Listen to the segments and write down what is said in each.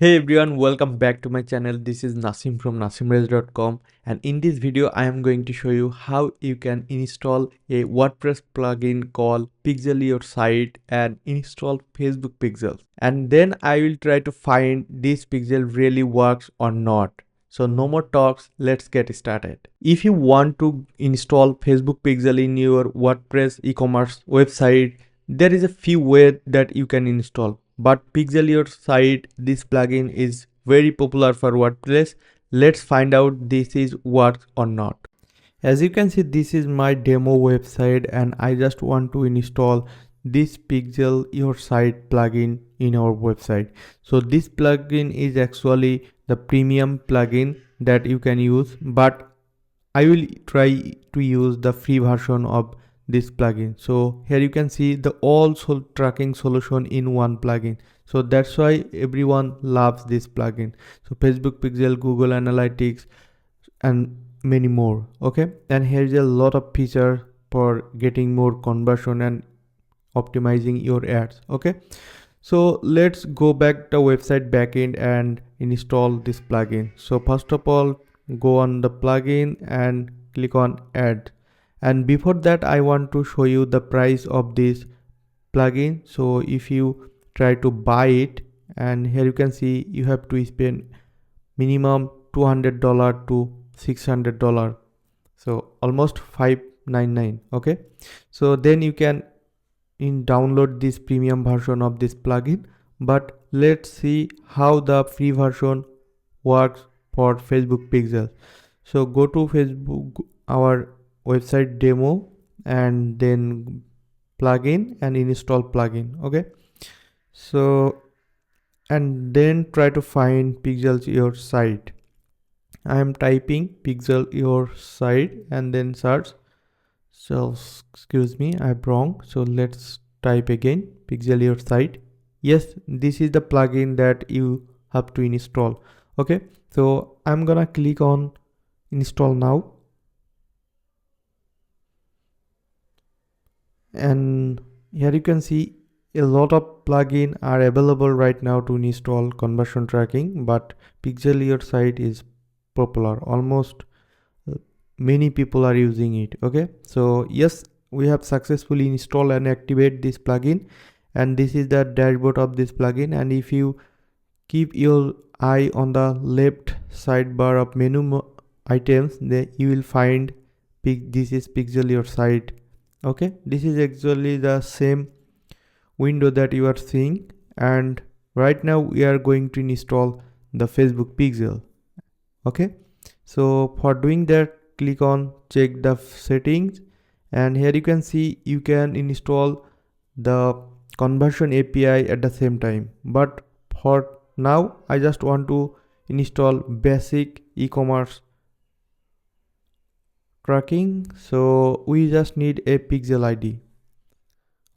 Hey everyone, welcome back to my channel. This is Nasim from nasimrez.com, and in this video I am going to show you how you can install a WordPress plugin called Pixel Your Site and install Facebook Pixels. And then I will try to find this pixel really works or not. So no more talks, let's get started. If you want to install Facebook Pixel in your WordPress e-commerce website, there is a few ways that you can install, but Pixel Your Site, this plugin is very popular for WordPress. Let's find out this is works or not. As you can see, this is my demo website and I just want to install this Pixel Your Site plugin in our website. So this plugin is actually the premium plugin that you can use, but I will try to use the free version of this plugin. So here you can see the all tracking solution in one plugin. So that's why everyone loves this plugin. So Facebook Pixel, Google Analytics, and many more. Okay, and here's a lot of feature for getting more conversion and optimizing your ads. Okay, so let's go back to website backend and install this plugin. So first of all, go on the plugin and click on add. And before that, I want to show you the price of this plugin. So if you try to buy it, and here you can see you have to spend minimum $200 to $600. So almost 599. Okay, so then you can download this premium version of this plugin, but let's see how the free version works for Facebook Pixel. So go to Facebook, our website demo, and then plugin and install plugin. Okay, so and then try to find Pixel Your Site. I am typing Pixel Your Site and then search. So excuse me, I'm wrong. So let's type again Pixel Your Site. Yes, this is the plugin that you have to install. Okay, so I'm gonna click on install now, and here you can see a lot of plugins are available right now to install conversion tracking, but Pixel Your Site is popular. Almost many people are using it. Okay, so yes, we have successfully installed and activate this plugin, and this is the dashboard of this plugin. And if you keep your eye on the left sidebar of menu items, then you will find this is Pixel Your Site. Okay, this is actually the same window that you are seeing, and right now we are going to install the Facebook Pixel. Okay, so for doing that, click on check the settings, and here you can see you can install the conversion API at the same time, but for now I just want to install basic e-commerce tracking. So we just need a Pixel ID.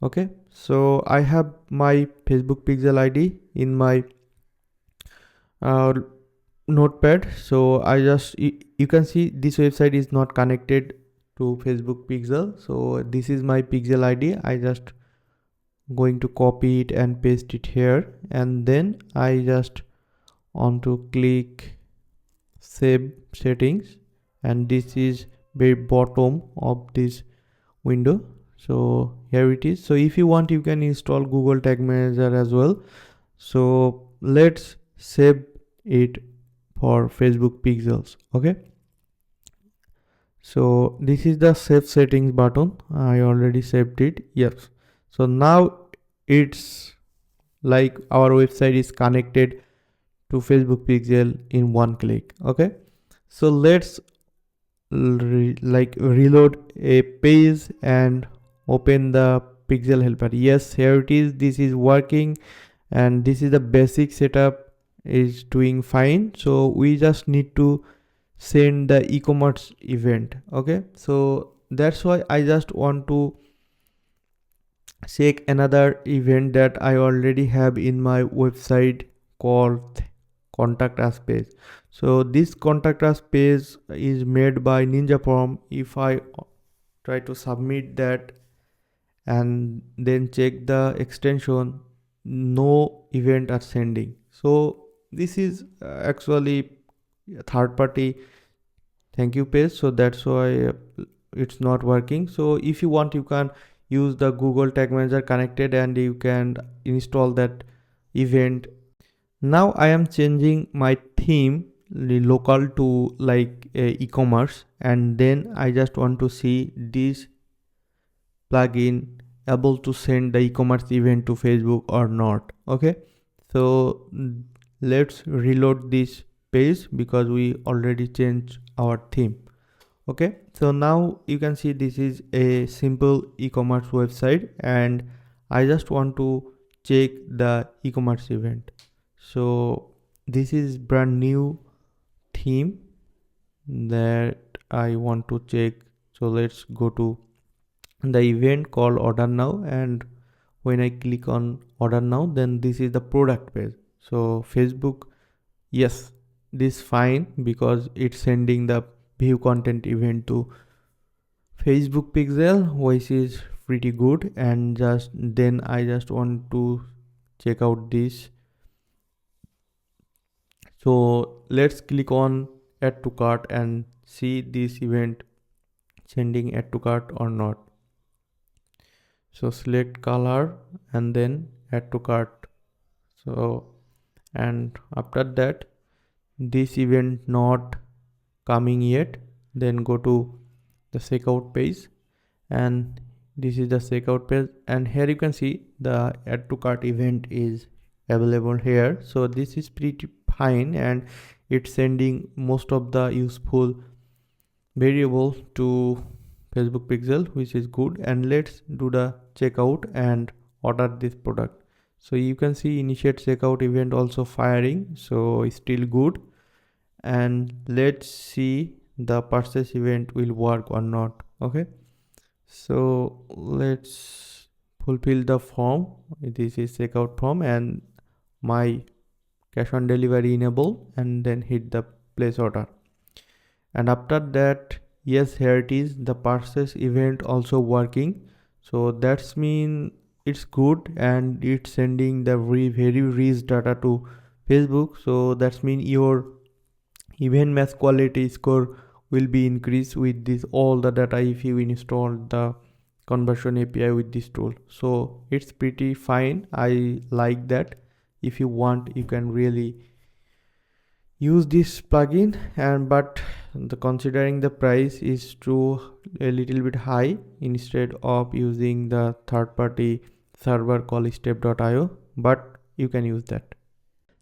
Okay, so I have my Facebook Pixel ID in my uh, notepad. So I just you can see this website is not connected to Facebook Pixel. So this is my Pixel ID. I just going to copy it and paste it here, and then I just want to click save settings, and this is very bottom of this window. So here it is. So if you want, you can install Google Tag Manager as well. So let's save it for Facebook Pixels. Okay, so this is the save settings button. I already saved it. Yes, so now it's like our website is connected to Facebook Pixel in one click. Okay, so let's reload a page and open the Pixel helper. Yes, here it is. This is working, and this is the basic setup is doing fine. So we just need to send the e-commerce event. Okay, so that's why I just want to check another event that I already have in my website called contact us page. So this contact us page is made by Ninja Form. If I try to submit that and then check the extension, no event are sending. So this is actually a third party thank you page, so that's why it's not working. So if you want, you can use the Google Tag Manager connected and you can install that event. Now I am changing my theme local to like e-commerce, and then I just want to see this plugin able to send the e-commerce event to Facebook or not. Okay, so let's reload this page because we already changed our theme. Okay, so now you can see this is a simple e-commerce website, and I just want to check the e-commerce event. So this is brand new theme that I want to check. So let's go to the event called order now, and when I click on order now, then this is the product page. So Facebook, yes, this fine because it's sending the view content event to Facebook pixel, which is pretty good. And just then I just want to check out this. So let's click on add to cart and see this event sending add to cart or not. So select color and then add to cart. So and after that, this event not coming yet, then go to the checkout page, and this is the checkout page, and here you can see the add to cart event is available here. So this is pretty fine, and it's sending most of the useful variable to Facebook pixel, which is good. And let's do the checkout and order this product. So you can see initiate checkout event also firing, so it's still good. And let's see the purchase event will work or not. Okay, so let's fulfill the form. This is checkout form, and my cash on delivery enable, and then hit the place order. And after that, yes, here it is, the purchase event also working. So that's mean it's good, and it's sending the very rich data to Facebook. So that's mean your event match quality score will be increased with this all the data if you install the conversion API with this tool. So it's pretty fine, I like that. If you want, you can really use this plugin, and but the considering the price is too a little bit high, instead of using the third party server called step.io, but you can use that.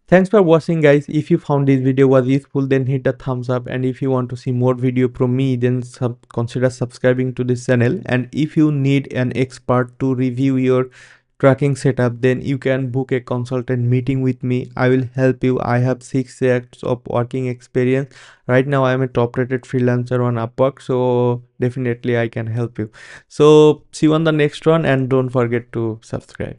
Thanks for watching, guys. If you found this video was useful, then hit the thumbs up, and if you want to see more video from me, then consider subscribing to this channel. And if you need an expert to review your tracking setup, then you can book a consultant meeting with me. I will help you. I have 6 years of working experience. Right now I am a top rated freelancer on Upwork, so definitely I can help you. So see you on the next one, and don't forget to subscribe.